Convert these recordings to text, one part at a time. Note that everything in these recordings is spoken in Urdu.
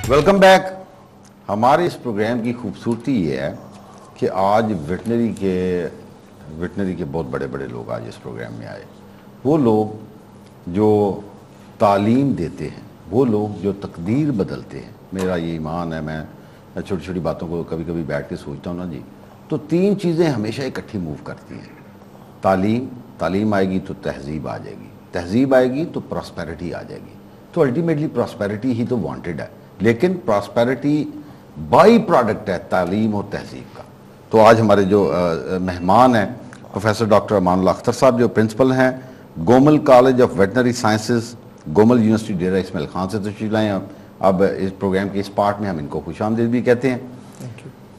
Welcome back. ہمارے اس پروگرام کی خوبصورتی یہ ہے کہ آج ویٹنری کے بہت بڑے بڑے لوگ آج اس پروگرام میں آئے. وہ لوگ جو تعلیم دیتے ہیں, وہ لوگ جو تقدیر بدلتے ہیں. میرا یہ ایمان ہے, میں چھوٹی چھوٹی باتوں کو کبھی کبھی بیٹھ کے سوچتا ہوں نا جی, تو تین چیزیں ہمیشہ اکٹھی موو کرتی ہیں. تعلیم آئے گی تو تہذیب آ جائے گی, تہذیب آئے گی تو پراسپیرٹی آ جائے گی. تو الٹیمیٹلی پراسپیرٹی ہی تو وانٹڈ ہے, لیکن پراسپیرٹی بائی پروڈکٹ ہے تعلیم اور تہذیب کا. تو آج ہمارے جو مہمان ہیں پروفیسر ڈاکٹر امان اللہ اختر صاحب, جو پرنسپل ہیں Gomal college of veterinary sciences, Gomal university Dera Ismail Khan سے تشریف لائے ہیں. اب اس پروگرام کے اس پارٹ میں ہم ان کو خوش آمدید بھی کہتے ہیں.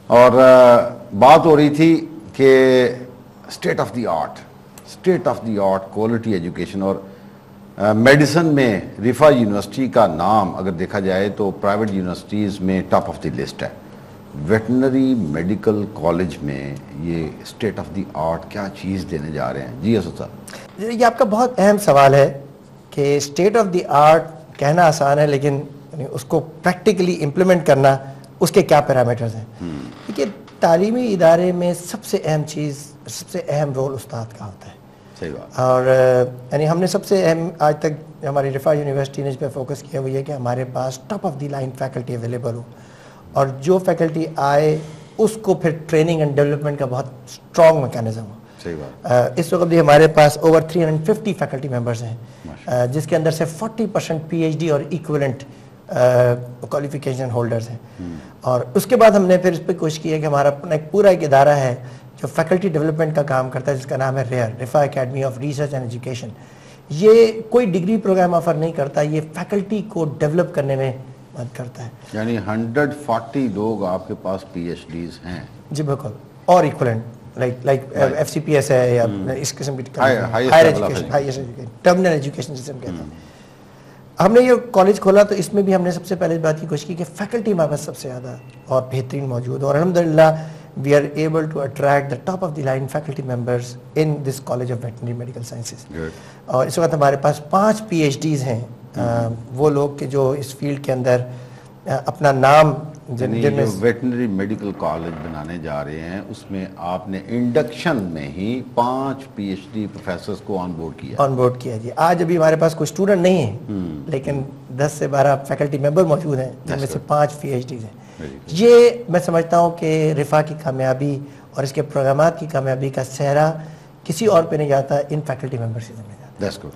اور بات ہو رہی تھی کہ state of the art quality education, اور میڈیسن میں رفا یونیورسٹی کا نام اگر دیکھا جائے تو پرائیویٹ یونیورسٹیز میں ٹاپ آف دی لسٹ ہے. ویٹنری میڈیکل کالج میں یہ اسٹیٹ آف دی آرٹ کیا چیز دینے جا رہے ہیں؟ جی اسد صاحب. یہ آپ کا بہت اہم سوال ہے کہ اسٹیٹ آف دی آرٹ کہنا آسان ہے, لیکن اس کو پریکٹیکلی امپلیمنٹ کرنا, اس کے کیا پیرامیٹرز ہیں. دیکھیے, تعلیمی ادارے میں سب سے اہم چیز, سب سے اہم رول استاد کا ہوتا ہے. صحیح بات. اور یعنی ہم نے سب سے اہم آج تک ہماری رفا یونیورسٹی نے اس پہ فوکس کیا وہ یہ کہ ہمارے پاس top of the line faculty available ہو, اور جو فیکلٹی آئے اس کو پھر ٹریننگ اینڈ ڈیولپمنٹ کا بہت اسٹرانگ میکانزم ہو. صحیح بات. اس وقت بھی ہمارے پاس اوور 350 فیکلٹی ممبرز ہیں, جس کے اندر سے 40% پی ایچ ڈی اور ایکولنٹ کوالیفیکیشن ہولڈرز ہیں. اور اس کے بعد ہم نے پھر اس پہ کوشش کی ہے کہ ہمارا اپنا پورا ایک ادارہ ہے جو فیکلٹی ڈیولپمنٹ کا کام کرتا ہے, جس کا نام ہے Riphah academy of research and education. یہ کوئی ڈگری پروگرام آفر نہیں کرتا, یہ فیکلٹی کو ڈیولپ کرنے میں مدد کرتا ہے. یعنی 140 لوگ آپ کے پاس پی ایچ ڈیز ہیں؟ جی بالکل, اور equivalent like F C P S ہے یا اس قسم کی ہائر ایجوکیشن, ٹرمینل ایجوکیشن جسے ہم کہتے ہیں. ہم نے یہ کالج کھولا تو اس میں بھی ہم نے سب سے پہلے بات کی کوشش کی کہ فیکلٹی ہمارے پاس سب سے زیادہ اور بہترین موجود, اور الحمدللہ we are able to attract the top of the line faculty members in this college of veterinary medical sciences. اور اس وقت ہمارے پاس 5 پی ایچ ڈیز ہیں, وہ لوگ کہ جو اس فیلڈ کے اندر اپنا نام جو ویٹنری میڈیکل کالج بنانے جا رہے ہیں, اس میں آپ نے انڈکشن میں ہی 5 پی ایچ ڈی پروفیسرز کو آن بورڈ کیا. جی, آج ابھی ہمارے پاس کوئی اسٹوڈنٹ نہیں ہے, لیکن 10 سے 12 فیکلٹی ممبر موجود ہیں, جن میں سے 5 پی ایچ ڈیز ہیں. یہ میں سمجھتا ہوں کہ رفا کی کامیابی اور اس کے پروگرامات کی کامیابی کا سہرا کسی اور پہ نہیں جاتا, ان فیکلٹی ممبر سے ذمہ جاتا.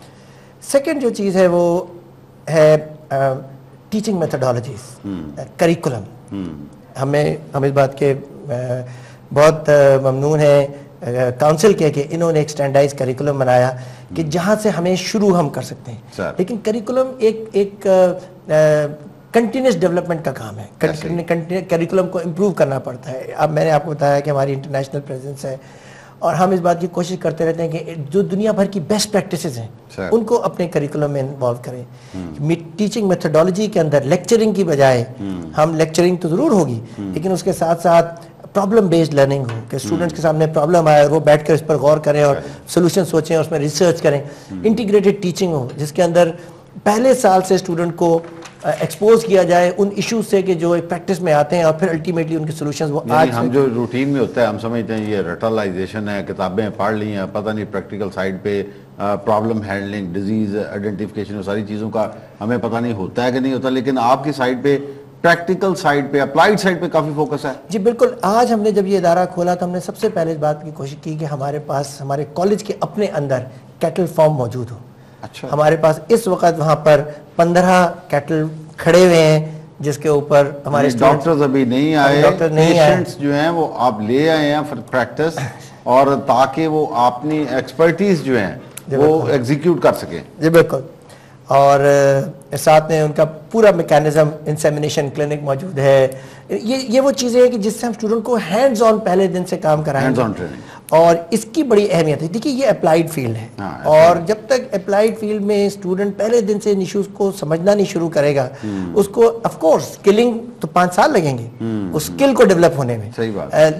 سیکنڈ جو چیز ہے وہ ہے ٹیچنگ میتھڈالوجیز, کریکولم. ہم اس بات کے بہت ممنون ہیں کاؤنسل کے کہ انہوں نے ایک اسٹینڈرڈائز کریکولم بنایا کہ جہاں سے ہمیں شروع ہم کر سکتے ہیں. لیکن کریکولم ایک کنٹینیوس ڈیولپمنٹ کا کام ہے, کریکولم کو امپروو کرنا پڑتا ہے. اب میں نے آپ کو بتایا کہ ہماری انٹرنیشنل پریزنس ہے, اور ہم اس بات کی کوشش کرتے رہتے ہیں کہ جو دنیا بھر کی بیسٹ پریکٹسز ہیں ان کو اپنے کریکولم میں انوالو کریں. ٹیچنگ میتھڈالوجی کے اندر لیکچرنگ کی بجائے ہم لیکچرنگ تو ضرور ہوگی, لیکن اس کے ساتھ ساتھ پرابلم بیسڈ لرننگ ہو, کہ اسٹوڈنٹس کے سامنے پرابلم آئے اور وہ بیٹھ کر اس پر غور کریں اور سولوشن سوچیں, اس میں ریسرچ کریں. انٹیگریٹڈ ٹیچنگ ہو, جس کے اندر پہلے سال سے اسٹوڈنٹ کو ایکسپوز کیا جائے ان ایشوز سے کہ جو ایک پریکٹس میں آتے ہیں, اور پھر الٹیمیٹلی ان کے سولوشنز وہ آج ہم جو روٹین میں ہوتا ہے ہم سمجھتے ہیں یہ رٹلائزیشن ہے, کتابیں پڑھ لی ہیں, پتہ نہیں پریکٹیکل سائڈ پہ پرابلم ہینڈلنگ, ڈیزیز آئیڈینٹیفیکیشن, وہ ساری چیزوں کا ہمیں پتہ نہیں ہوتا ہے کہ نہیں ہوتا. لیکن آپ کی سائڈ پہ پریکٹیکل سائڈ پہ, اپلائیڈ سائڈ پہ کافی فوکس ہے. جی بالکل. آج ہم نے جب یہ ادارہ کھولا تو ہم نے سب سے پہلے اس بات کی کوشش کی کہ ہمارے پاس ہمارے کالج کے اپنے اندر کیٹل فارم موجود ہو. اچھا. ہمارے پاس اس وقت وہاں پر 15 کیٹل کھڑے ہوئے ہیں, جس کے اوپر ہمارے ڈاکٹرز ابھی نہیں آئے, پیشنٹس جو ہیں وہ آپ لے آئے ہیں فار پریکٹس, اور تاکہ وہ اپنی ایکسپرٹیز جو ہیں وہ ایگزیکیوٹ کر سکیں. جی بالکل. اور ساتھ میں ان کا پورا میکانزم انسیمینیشن کلینک موجود ہے. یہ وہ چیزیں ہیں کہ جس سے ہم اسٹوڈنٹ کو ہینڈز آن پہلے دن سے کام کرائیں, ہینڈز آن ٹریننگ, اور اس کی بڑی اہمیت ہے. دیکھیے یہ اپلائیڈ فیلڈ ہے, اور جب تک اپلائیڈ فیلڈ میں اسٹوڈنٹ پہلے دن سے ان ایشوز کو سمجھنا نہیں شروع کرے گا, اس کو آف کورس اسکلنگ تو 5 سال لگیں گے اس اسکل کو ڈیولپ ہونے میں,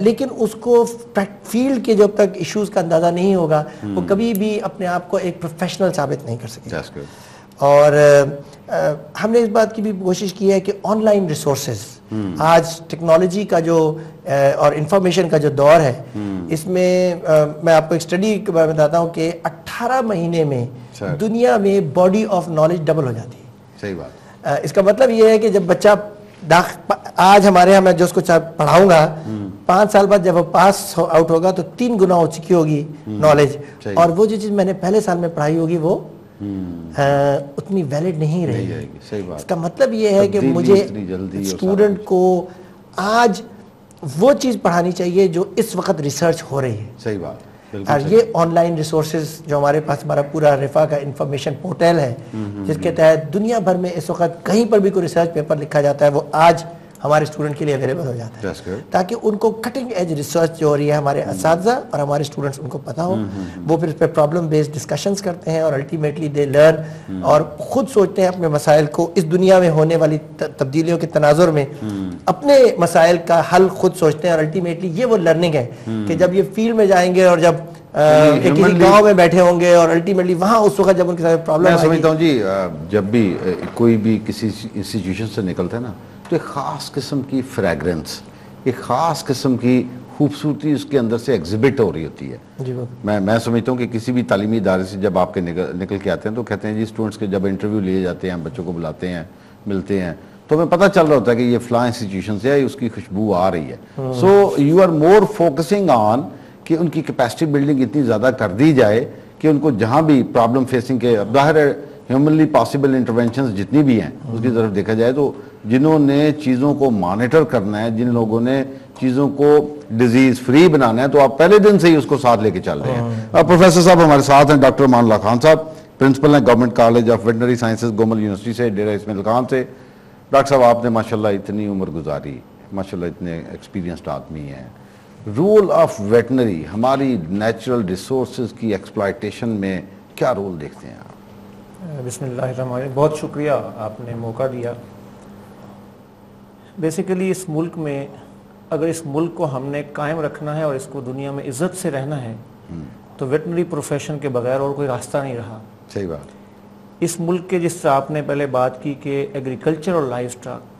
لیکن اس کو فیلڈ کے جب تک ایشوز کا اندازہ نہیں ہوگا وہ کبھی بھی اپنے آپ کو ایک پروفیشنل ثابت نہیں کر سکے. اور ہم نے اس بات کی بھی کوشش کی ہے کہ آن لائن ریسورسز، آج ٹیکنالوجی کا جو اور انفارمیشن کا جو دور ہے، اس میں میں آپ کو ایک اسٹڈی کے بارے میں بتاتا ہوں کہ 18 مہینے میں دنیا میں باڈی آف نالج ڈبل ہو جاتی ہے. صحیح بات. اس کا مطلب یہ ہے کہ جب بچہ آج ہمارے ہاں میں جو اس کو پڑھاؤں گا، 5 سال بعد جب وہ پاس آؤٹ ہوگا تو 3 گنا ہو چکی ہوگی نالج، اور وہ جو چیز میں نے پہلے سال میں پڑھائی ہوگی وہ اتنی ویلڈ نہیں رہے گی. اس کا مطلب یہ ہے کہ مجھے اسٹوڈنٹ کو آج وہ چیز پڑھانی چاہیے جو اس وقت ریسرچ ہو رہی ہے. صحیح بات. اور یہ آن لائن ریسورسز جو ہمارے پاس، ہمارا پورا رفا کا انفارمیشن پورٹل ہے، جس کے تحت دنیا بھر میں اس وقت کہیں پر بھی کوئی ریسرچ پیپر لکھا جاتا ہے، وہ آج ہمارے اسٹوڈنٹ کے لیے اویلیبل ہو جاتا ہے، تاکہ ان کو کٹنگ ایج ریسرچ جو ہو رہی ہے ہمارے اساتذہ اور ہمارے اسٹوڈنٹس ان کو پتہ ہو. وہ پھر اس پہ پرابلم بیسڈ ڈسکشنز کرتے ہیں اور الٹیمیٹلی دے لرن اور خود سوچتے ہیں اپنے مسائل کو، اس دنیا میں ہونے والی تبدیلیوں کے تناظر میں اپنے مسائل کا حل خود سوچتے ہیں. اور الٹیمیٹلی یہ وہ لرننگ ہے کہ جب یہ فیلڈ میں جائیں گے اور جب کسی گاؤں میں بیٹھے ہوں گے اور الٹیمیٹلی وہاں اس وقت جب ان کے ساتھ پرابلم، میں سمجھتا ہوں جی جب بھی کوئی بھی کسی انسٹیٹیوشن سے نکلتا ہے نا، تو ایک خاص قسم کی فریگرنس، ایک خاص قسم کی خوبصورتی اس کے اندر سے ایگزیبٹ ہو رہی ہوتی ہے. میں سمجھتا ہوں کہ کسی بھی تعلیمی ادارے سے جب آپ کے نکل کے آتے ہیں تو کہتے ہیں جی اسٹوڈنٹس کے جب انٹرویو لیے جاتے ہیں، بچوں کو بلاتے ہیں، ملتے ہیں، تو ہمیں پتہ چل رہا ہوتا ہے کہ یہ فلاں انسٹیٹیوشن سے ہے، اس کی خوشبو آ رہی ہے. So you are more focusing on کہ ان کی کیپیسٹی بلڈنگ اتنی زیادہ کر دی جائے کہ ان کو جہاں بھی پرابلم فیسنگ کے، ظاہر ہے ہیومنلی پاسبل انٹرونشنز جتنی بھی ہیں اس کی طرف دیکھا جائے تو جنہوں نے چیزوں کو مانیٹر کرنا ہے، جن لوگوں نے چیزوں کو ڈیزیز فری بنانا ہے، تو آپ پہلے دن سے ہی اس کو ساتھ لے کے چل رہے ہیں. پروفیسر صاحب ہمارے ساتھ ہیں، ڈاکٹر امان اللہ خان صاحب، پرنسپل ہیں government college of veterinary sciences Gomal university سے، ڈیرہ اسماعیل خان سے. ڈاکٹر صاحب آپ نے ماشاءاللہ اتنی عمر گزاری، ماشاءاللہ اتنے ایکسپیرینسڈ آدمی ہیں. رول آف ویٹنری ہماری نیچرل ریسورسز کی ایکسپلائٹیشن میں کیا رول دیکھتے ہیں آپ؟ بسم اللہ الرحمن الرحیم. بہت شکریہ آپ نے موقع دیا. بیسیکلی اس ملک میں اگر اس ملک کو ہم نے قائم رکھنا ہے اور اس کو دنیا میں عزت سے رہنا ہے تو ویٹنری پروفیشن کے بغیر اور کوئی راستہ نہیں رہا. صحیح بات. اس ملک کے، جس سے آپ نے پہلے بات کی کہ ایگریکلچر اور لائف اسٹاک،